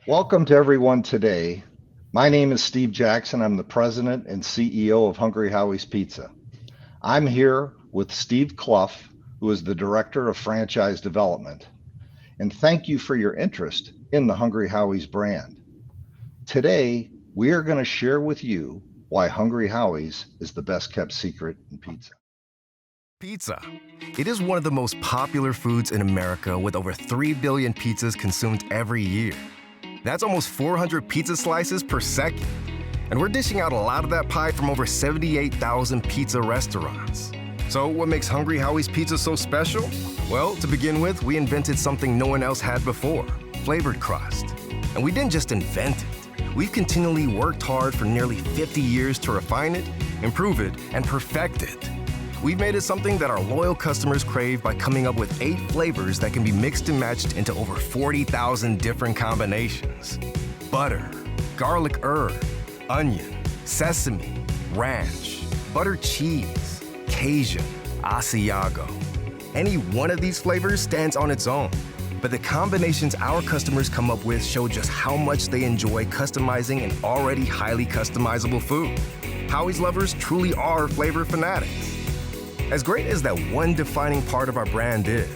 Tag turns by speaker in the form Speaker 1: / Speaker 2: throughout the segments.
Speaker 1: Welcome to everyone today. My name is Steve Jackson. I'm the president and CEO of Hungry Howie's Pizza. I'm here with Steve Clough, who is the director of franchise development. And thank you for your interest in the Hungry Howie's brand. Today, we are going to share with you why Hungry Howie's is the best kept secret in pizza.
Speaker 2: Pizza. It is one of the most popular foods in America with over 3 billion pizzas consumed every year. That's almost 400 pizza slices per second. And we're dishing out a lot of that pie from over 78,000 pizza restaurants. So what makes Hungry Howie's Pizza so special? Well, to begin with, we invented something no one else had before, flavored crust. And we didn't just invent it. We've continually worked hard for nearly 50 years to refine it, improve it, and perfect it. We've made it something that our loyal customers crave by coming up with 8 flavors that can be mixed and matched into over 40,000 different combinations. Butter, garlic herb, onion, sesame, ranch, butter cheese, Cajun, Asiago. Any one of these flavors stands on its own, but the combinations our customers come up with show just how much they enjoy customizing an already highly customizable food. Howie's lovers truly are flavor fanatics. As great as that one defining part of our brand is,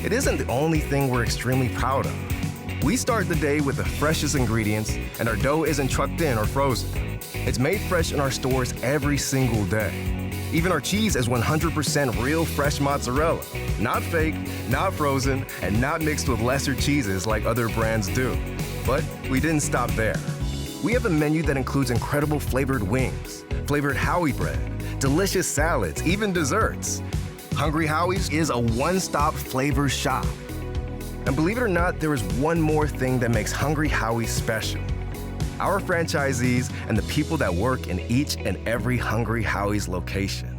Speaker 2: it isn't the only thing we're extremely proud of. We start the day with the freshest ingredients, and our dough isn't trucked in or frozen. It's made fresh in our stores every single day. Even our cheese is 100% real fresh mozzarella, not fake, not frozen, and not mixed with lesser cheeses like other brands do. But we didn't stop there. We have a menu that includes incredible flavored wings, flavored Howie bread, delicious salads, even desserts. Hungry Howie's is a one-stop flavor shop. And believe it or not, there is one more thing that makes Hungry Howie's special. Our franchisees and the people that work in each and every Hungry Howie's location.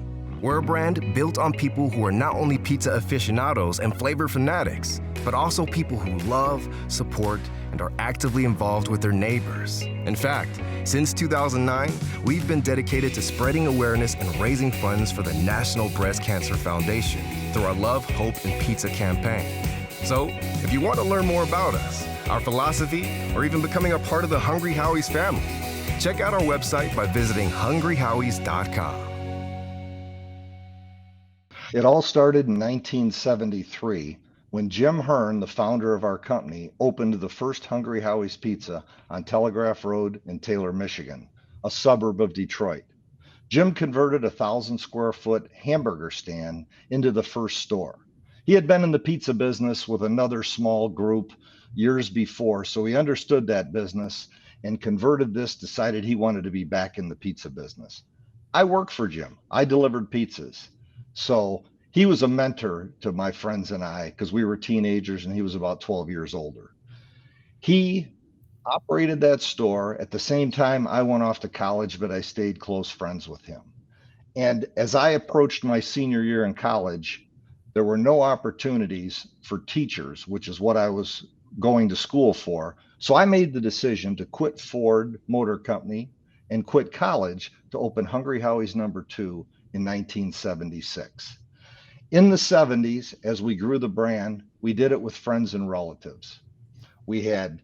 Speaker 2: We're a brand built on people who are not only pizza aficionados and flavor fanatics, but also people who love, support, and are actively involved with their neighbors. In fact, since 2009, we've been dedicated to spreading awareness and raising funds for the National Breast Cancer Foundation through our Love, Hope, and Pizza campaign. So, if you want to learn more about us, our philosophy, or even becoming a part of the Hungry Howie's family, check out our website by visiting hungryhowies.com.
Speaker 1: It all started in 1973 when Jim Hearn, the founder of our company, opened the first Hungry Howie's Pizza on Telegraph Road in Taylor, Michigan, a suburb of Detroit. Jim converted a 1,000-square-foot hamburger stand into the first store. He had been in the pizza business with another small group years before, so he understood that business and converted this, decided he wanted to be back in the pizza business. I worked for Jim. I delivered pizzas. So he was a mentor to my friends and I because we were teenagers and he was about 12 years older. He operated that store. At the same time, I went off to college, but I stayed close friends with him. And as I approached my senior year in college, there were no opportunities for teachers, which is what I was going to school for. So I made the decision to quit Ford Motor Company and quit college to open Hungry Howie's #2 in 1976. In the 70s, as we grew the brand, we did it with friends and relatives. We had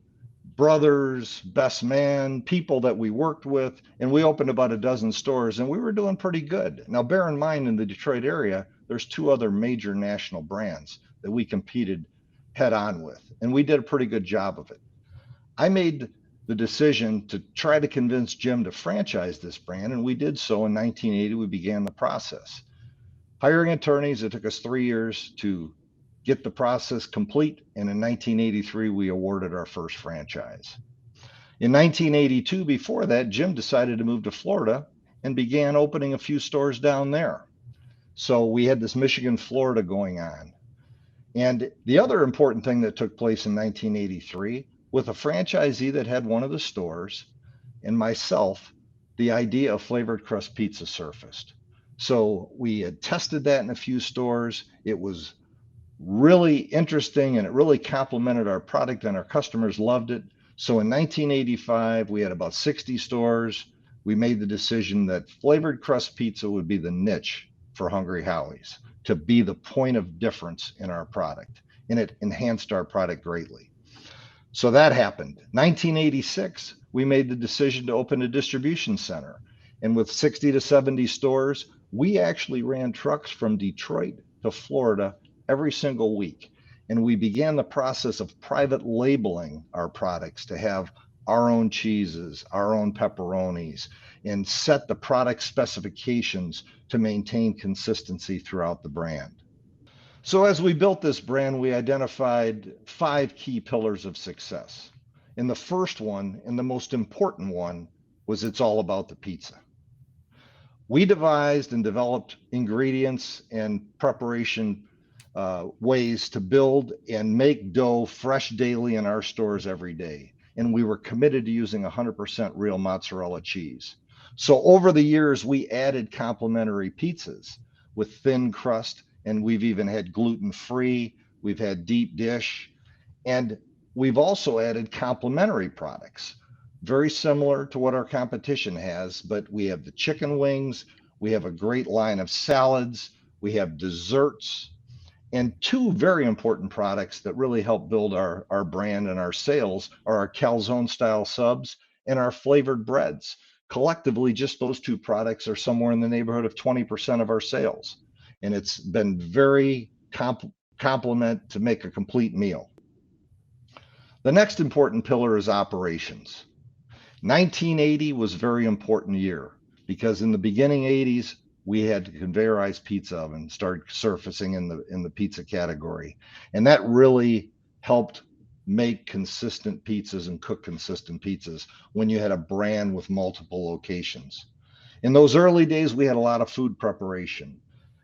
Speaker 1: brothers, best man, people that we worked with, and we opened about a dozen stores and we were doing pretty good. Now, bear in mind, in the Detroit area, there's 2 other major national brands that we competed head on with, and we did a pretty good job of it. I made the decision to try to convince Jim to franchise this brand, and we did so in 1980. We began the process. Hiring attorneys, it took us 3 years to get the process complete, and in 1983, we awarded our first franchise. In 1982, before that, Jim decided to move to Florida and began opening a few stores down there. So we had this Michigan, Florida going on. And the other important thing that took place in 1983, with a franchisee that had one of the stores and myself, the idea of flavored crust pizza surfaced. So we had tested that in a few stores. It was really interesting and it really complemented our product and our customers loved it. So in 1985, we had about 60 stores. We made the decision that flavored crust pizza would be the niche for Hungry Howie's, to be the point of difference in our product. And it enhanced our product greatly. So that happened. 1986, we made the decision to open a distribution center. And with 60 to 70 stores, we actually ran trucks from Detroit to Florida every single week. And we began the process of private labeling our products to have our own cheeses, our own pepperonis, and set the product specifications to maintain consistency throughout the brand. So, as we built this brand, we identified 5 key pillars of success. And the first one, and the most important one, was it's all about the pizza. We devised and developed ingredients and preparation ways to build and make dough fresh daily in our stores every day. And we were committed to using 100% real mozzarella cheese. So over the years, we added complementary pizzas with thin crust, and we've even had gluten-free, we've had deep dish, and we've also added complementary products, very similar to what our competition has, but we have the chicken wings, we have a great line of salads, we have desserts, and 2 very important products that really help build our brand and our sales are our calzone style subs and our flavored breads. Collectively, just those 2 products are somewhere in the neighborhood of 20% of our sales. And it's been very complement to make a complete meal. The next important pillar is operations. 1980 was a very important year because in the beginning 80s, we had conveyorized pizza oven start surfacing in the pizza category. And that really helped make consistent pizzas and cook consistent pizzas when you had a brand with multiple locations. In those early days, we had a lot of food preparation.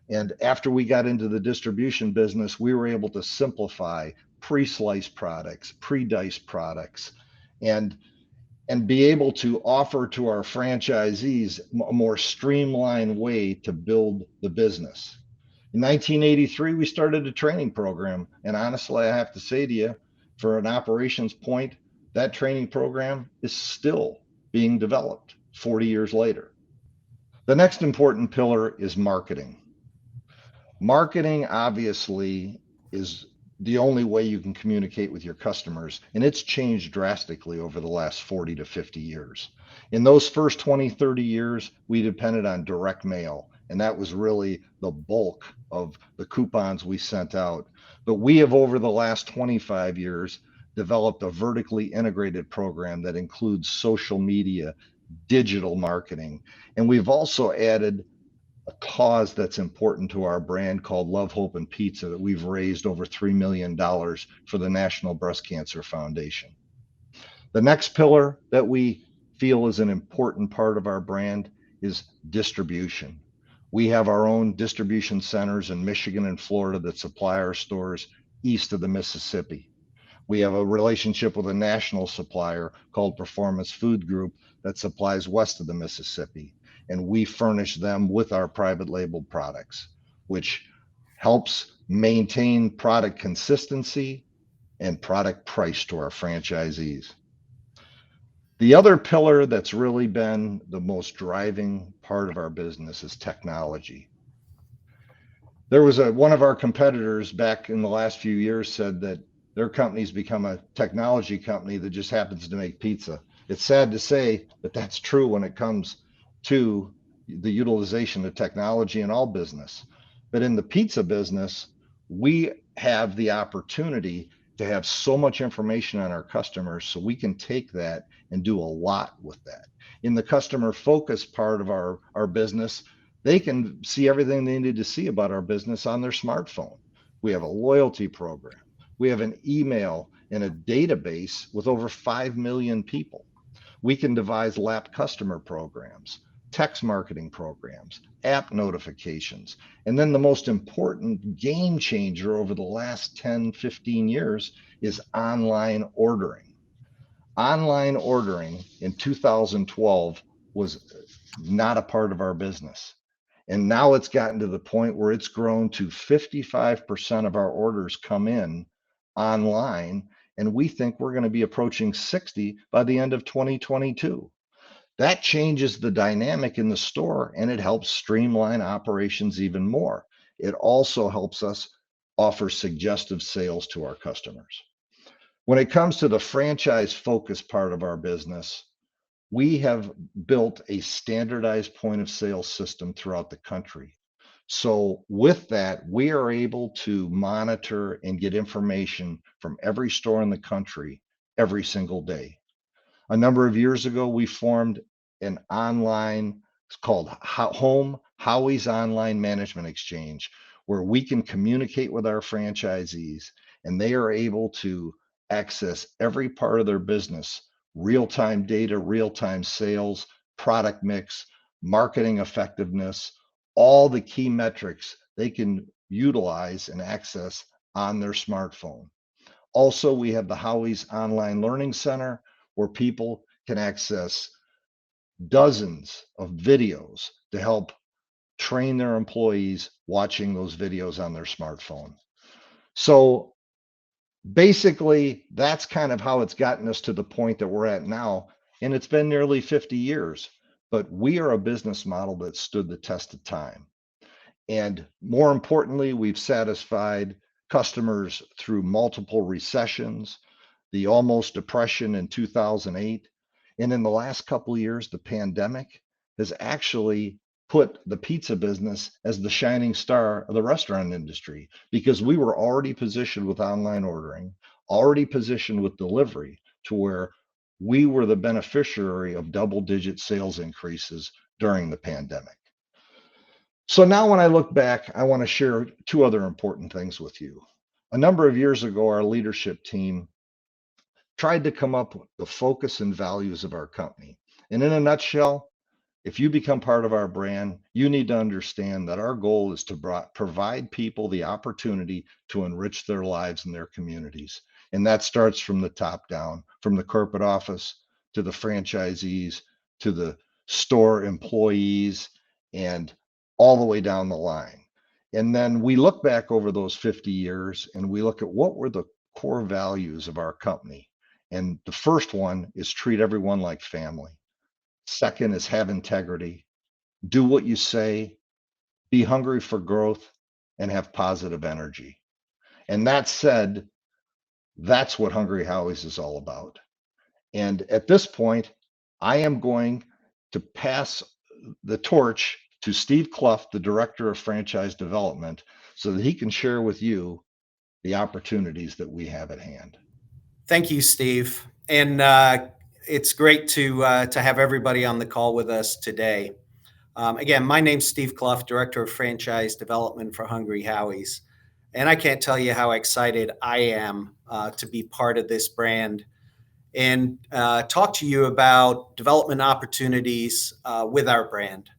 Speaker 1: And after we got into the distribution business, we were able to simplify pre-sliced products, pre-diced products, and be able to offer to our franchisees a more streamlined way to build the business. In 1983, we started a training program. And honestly, I have to say to you, for an operations point, that training program is still being developed 40 years later. The next important pillar is marketing. Marketing obviously is the only way you can communicate with your customers, and it's changed drastically over the last 40 to 50 years. In those first 20, 30 years, we depended on direct mail, and that was really the bulk of the coupons we sent out. But we have, over the last 25 years, developed a vertically integrated program that includes social media, digital marketing, and we've also added a cause that's important to our brand called Love, Hope, and Pizza that we've raised over $3 million for the National Breast Cancer Foundation. The next pillar that we feel is an important part of our brand is distribution. We have our own distribution centers in Michigan and Florida that supply our stores east of the Mississippi. We have a relationship with a national supplier called Performance Food Group that supplies west of the Mississippi. And we furnish them with our private label products, which helps maintain product consistency and product price to our franchisees. The other pillar that's really been the most driving part of our business is technology. There was one of our competitors back in the last few years said that their company's become a technology company that just happens to make pizza. It's sad to say, but that's true when it comes to the utilization of technology in all business. But in the pizza business, we have the opportunity to have so much information on our customers, so we can take that and do a lot with that. In the customer focus part of our business, they can see everything they need to see about our business on their smartphone. We have a loyalty program. We have an email and a database with over 5 million people. We can devise lap customer programs, text marketing programs, app notifications. And then the most important game changer over the last 10, 15 years is online ordering. Online ordering in 2012 was not a part of our business. And now it's gotten to the point where it's grown to 55% of our orders come in online. And we think we're going to be approaching 60 by the end of 2022. That changes the dynamic in the store, and it helps streamline operations even more. It also helps us offer suggestive sales to our customers. When it comes to the franchise focus part of our business, we have built a standardized point of sale system throughout the country. So with that, we are able to monitor and get information from every store in the country every single day. A number of years ago, we formed an online, it's called Howie's Online Management Exchange, where we can communicate with our franchisees and they are able to access every part of their business, real-time data, real-time sales, product mix, marketing effectiveness, all the key metrics they can utilize and access on their smartphone. Also, we have the Howie's Online Learning Center where people can access dozens of videos to help train their employees watching those videos on their smartphone. So basically, that's kind of how it's gotten us to the point that we're at now. And it's been nearly 50 years, but we are a business model that stood the test of time. And more importantly, we've satisfied customers through multiple recessions, the almost depression in 2008. And in the last couple of years, the pandemic has actually put the pizza business as the shining star of the restaurant industry because we were already positioned with online ordering, already positioned with delivery to where we were the beneficiary of double-digit sales increases during the pandemic. So now when I look back, I want to share two other important things with you. A number of years ago, our leadership team tried to come up with the focus and values of our company. And in a nutshell, if you become part of our brand, you need to understand that our goal is to provide people the opportunity to enrich their lives and their communities. And that starts from the top down, from the corporate office to the franchisees, to the store employees, and all the way down the line. And then we look back over those 50 years and we look at what were the core values of our company. And the first one is treat everyone like family. Second is have integrity, do what you say, be hungry for growth, and have positive energy. And that said, that's what Hungry Howie's is all about. And at this point, I am going to pass the torch to Steve Clough, the Director of Franchise Development, so that he can share with you the opportunities that we have at hand.
Speaker 3: Thank you, Steve. And it's great to have everybody on the call with us today. Again, my name's Steve Clough, Director of Franchise Development for Hungry Howie's. And I can't tell you how excited I am to be part of this brand and talk to you about development opportunities with our brand.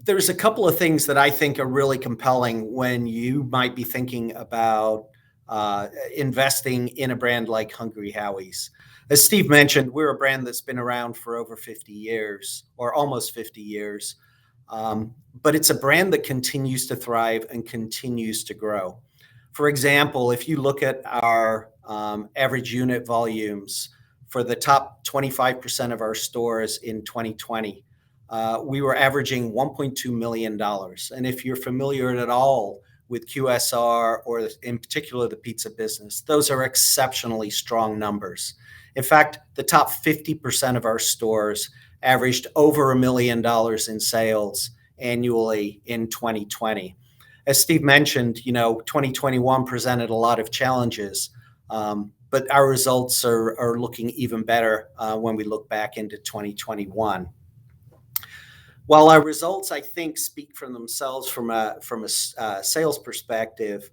Speaker 3: There's a couple of things that I think are really compelling when you might be thinking about investing in a brand like Hungry Howie's. As Steve mentioned, we're a brand that's been around for over 50 years or almost 50 years. But it's a brand that continues to thrive and continues to grow. For example, if you look at our average unit volumes for the top 25% of our stores in 2020, we were averaging $1.2 million. And if you're familiar at all with QSR or in particular the pizza business, those are exceptionally strong numbers. In fact, the top 50% of our stores averaged over $1 million in sales annually in 2020. As Steve mentioned, 2021 presented a lot of challenges, but our results are looking even better when we look back into 2021. While our results, I think, speak for themselves from a sales perspective,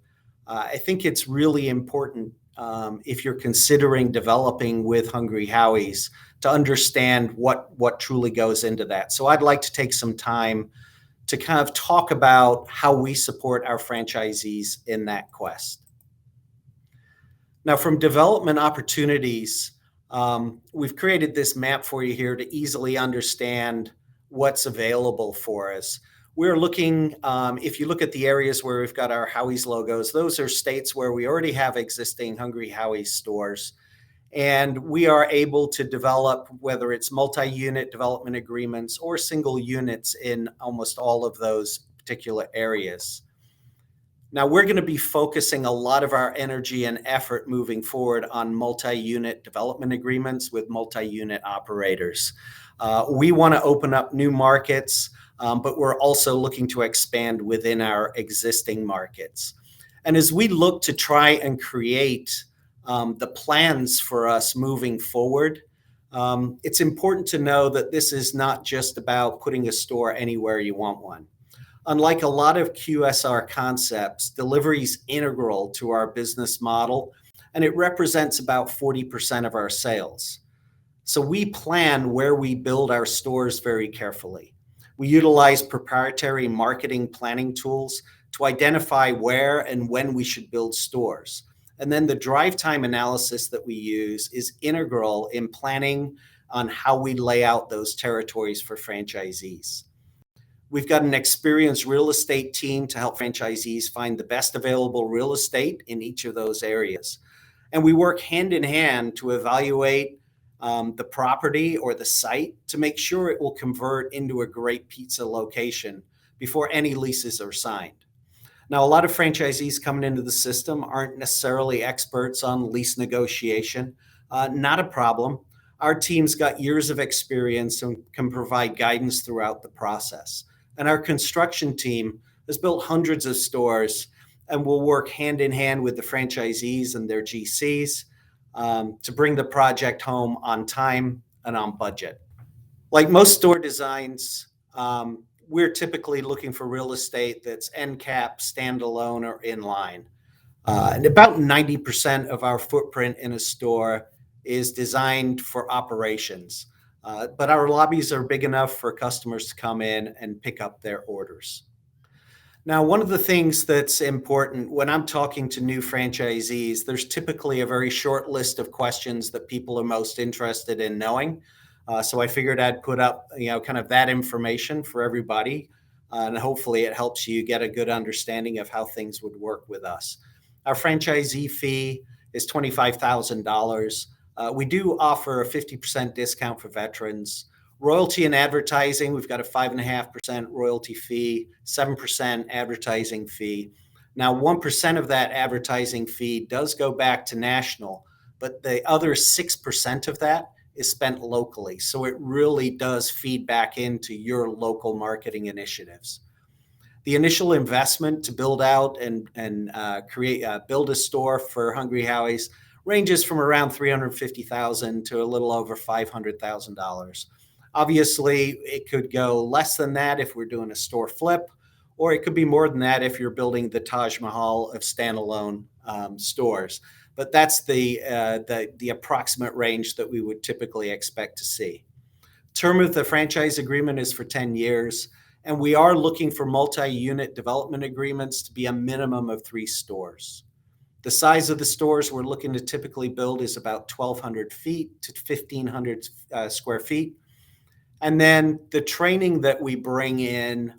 Speaker 3: I think it's really important if you're considering developing with Hungry Howie's to understand what truly goes into that. So I'd like to take some time to kind of talk about how we support our franchisees in that quest. Now, from development opportunities, we've created this map for you here to easily understand what's available for us. We're looking, if you look at the areas where we've got our Howie's logos, those are states where we already have existing Hungry Howie's stores. And we are able to develop, whether it's multi-unit development agreements or single units in almost all of those particular areas. Now, we're going to be focusing a lot of our energy and effort moving forward on multi-unit development agreements with multi-unit operators. We want to open up new markets, but we're also looking to expand within our existing markets. And as we look to try and create the plans for us moving forward, it's important to know that this is not just about putting a store anywhere you want one. Unlike a lot of QSR concepts, delivery is integral to our business model, and it represents about 40% of our sales. So we plan where we build our stores very carefully. We utilize proprietary marketing planning tools to identify where and when we should build stores. And then the drive time analysis that we use is integral in planning on how we lay out those territories for franchisees. We've got an experienced real estate team to help franchisees find the best available real estate in each of those areas. And we work hand in hand to evaluate the property or the site to make sure it will convert into a great pizza location before any leases are signed. Now, a lot of franchisees coming into the system aren't necessarily experts on lease negotiation. Not a problem. Our team's got years of experience and can provide guidance throughout the process. And our construction team has built hundreds of stores and will work hand in hand with the franchisees and their GCs to bring the project home on time and on budget. Like most store designs, we're typically looking for real estate that's end cap, standalone, or inline. And about 90% of our footprint in a store is designed for operations. But our lobbies are big enough for customers to come in and pick up their orders. Now, one of the things that's important when I'm talking to new franchisees, there's typically a very short list of questions that people are most interested in knowing. So I figured I'd put up, kind of that information for everybody, and hopefully it helps you get a good understanding of how things would work with us. Our franchisee fee is $25,000. We do offer a 50% discount for veterans. Royalty and advertising, we've got a 5.5% royalty fee, 7% advertising fee. Now, 1% of that advertising fee does go back to national, but the other 6% of that is spent locally. So it really does feed back into your local marketing initiatives. The initial investment to build out and build a store for Hungry Howie's ranges from around $350,000 to a little over $500,000. Obviously, it could go less than that if we're doing a store flip, or it could be more than that if you're building the Taj Mahal of standalone stores. But that's the approximate range that we would typically expect to see. Term of the franchise agreement is for 10 years, and we are looking for multi-unit development agreements to be a minimum of 3 stores. The size of the stores we're looking to typically build is about 1,200 feet to 1,500 square feet. And then the training that we bring in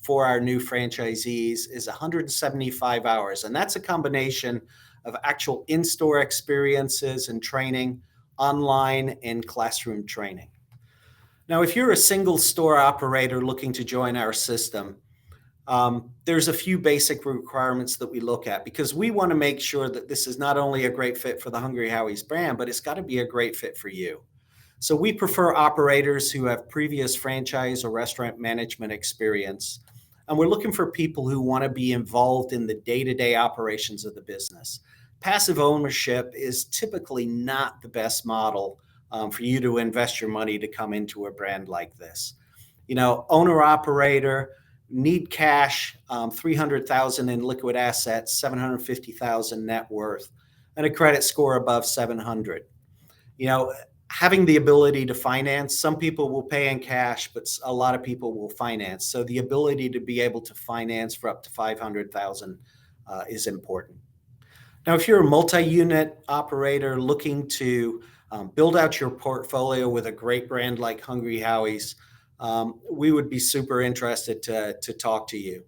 Speaker 3: for our new franchisees is 175 hours. And that's a combination of actual in-store experiences and training, online and classroom training. Now, if you're a single store operator looking to join our system, there's a few basic requirements that we look at because we want to make sure that this is not only a great fit for the Hungry Howie's brand, but it's got to be a great fit for you. So we prefer operators who have previous franchise or restaurant management experience. And we're looking for people who want to be involved in the day-to-day operations of the business. Passive ownership is typically not the best model for you to invest your money to come into a brand like this. Owner-operator, need cash, $300,000 in liquid assets, $750,000 net worth, and a credit score above 700. Having the ability to finance, some people will pay in cash, but a lot of people will finance. So the ability to be able to finance for up to $500,000 is important. Now, if you're a multi-unit operator looking to build out your portfolio with a great brand like Hungry Howie's, we would be super interested to talk to you.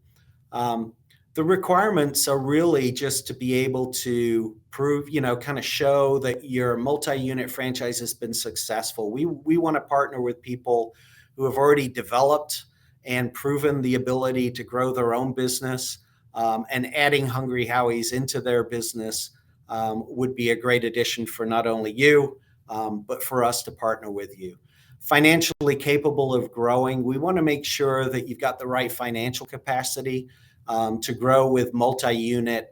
Speaker 3: The requirements are really just to be able to prove, kind of show that your multi-unit franchise has been successful. We want to partner with people who have already developed and proven the ability to grow their own business, and adding Hungry Howie's into their business would be a great addition for not only you, but for us to partner with you. Financially capable of growing, we want to make sure that you've got the right financial capacity to grow with multi-unit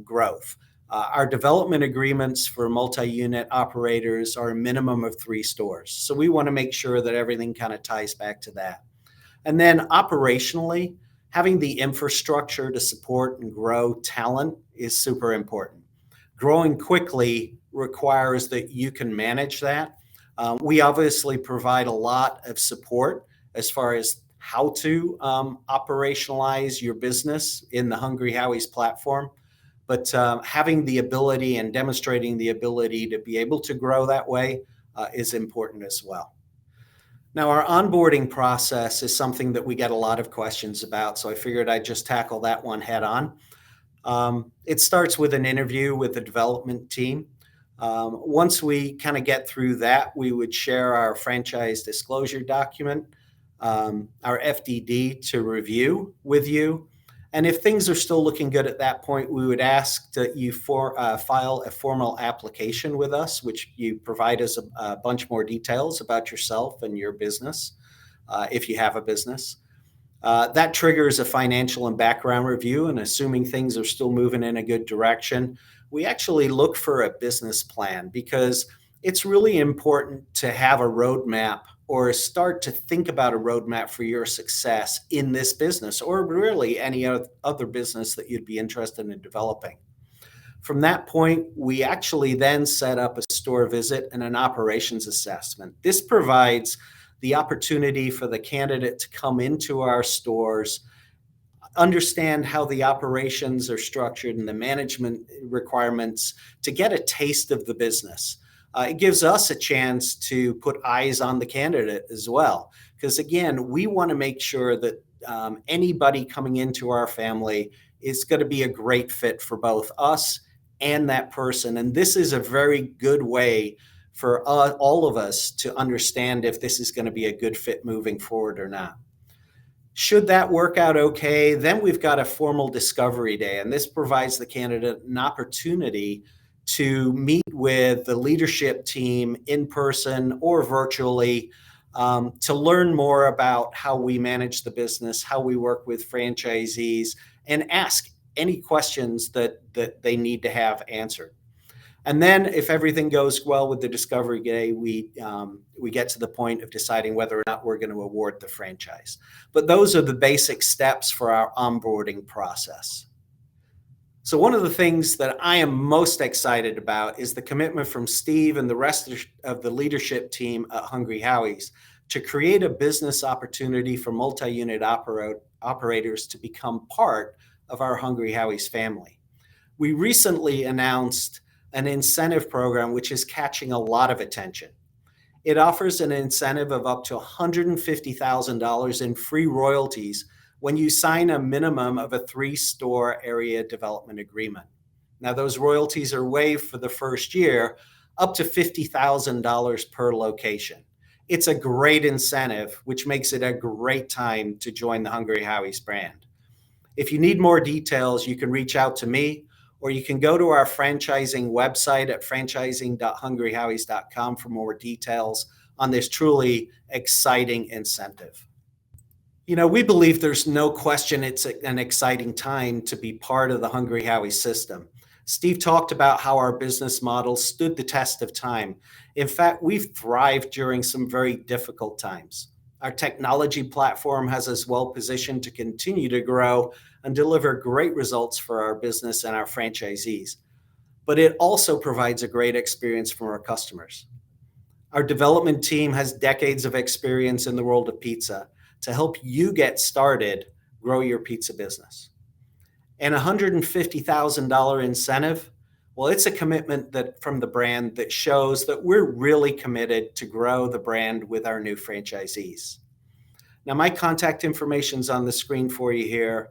Speaker 3: growth. Our development agreements for multi-unit operators are a minimum of 3 stores. So we want to make sure that everything kind of ties back to that. And then operationally, having the infrastructure to support and grow talent is super important. Growing quickly requires that you can manage that. We obviously provide a lot of support as far as how to operationalize your business in the Hungry Howie's platform. But having the ability and demonstrating the ability to be able to grow that way is important as well. Now, our onboarding process is something that we get a lot of questions about, so I figured I'd just tackle that one head on. It starts with an interview with the development team. Once we kind of get through that, we would share our franchise disclosure document, our FDD to review with you. And if things are still looking good at that point, we would ask that you file a formal application with us, which you provide us a bunch more details about yourself and your business, if you have a business. That triggers a financial and background review, and assuming things are still moving in a good direction, we actually look for a business plan, because it's really important to have a roadmap or start to think about a roadmap for your success in this business, or really any other business that you'd be interested in developing. From that point, we actually then set up a store visit and an operations assessment. This provides the opportunity for the candidate to come into our stores, understand how the operations are structured and the management requirements, to get a taste of the business. It gives us a chance to put eyes on the candidate as well. Because again, we want to make sure that anybody coming into our family is going to be a great fit for both us and that person. And this is a very good way for all of us to understand if this is going to be a good fit moving forward or not. Should that work out okay, then we've got a formal discovery day. And this provides the candidate an opportunity to meet with the leadership team in person or virtually, to learn more about how we manage the business, how we work with franchisees, and ask any questions that they need to have answered. And then if everything goes well with the discovery day, we get to the point of deciding whether or not we're going to award the franchise. But those are the basic steps for our onboarding process. So one of the things that I am most excited about is the commitment from Steve and the rest of the leadership team at Hungry Howie's to create a business opportunity for multi-unit operators to become part of our Hungry Howie's family. We recently announced an incentive program which is catching a lot of attention. It offers an incentive of up to $150,000 in free royalties when you sign a minimum of a 3-store area development agreement. Now, those royalties are waived for the first year, up to $50,000 per location. It's a great incentive, which makes it a great time to join the Hungry Howie's brand. If you need more details, you can reach out to me, or you can go to our franchising website at franchising.hungryhowies.com for more details on this truly exciting incentive. You know, we believe there's no question it's an exciting time to be part of the Hungry Howie system. Steve talked about how our business model stood the test of time. In fact, we've thrived during some very difficult times. Our technology platform has us well positioned to continue to grow and deliver great results for our business and our franchisees. But it also provides a great experience for our customers. Our development team has decades of experience in the world of pizza to help you get started, grow your pizza business. And $150,000 incentive, well, it's a commitment from the brand that shows that we're really committed to grow the brand with our new franchisees. Now, my contact information is on the screen for you here.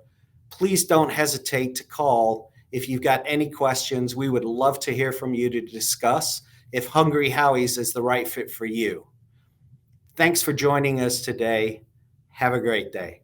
Speaker 3: Please don't hesitate to call if you've got any questions. We would love to hear from you to discuss if Hungry Howie's is the right fit for you. Thanks for joining us today. Have a great day.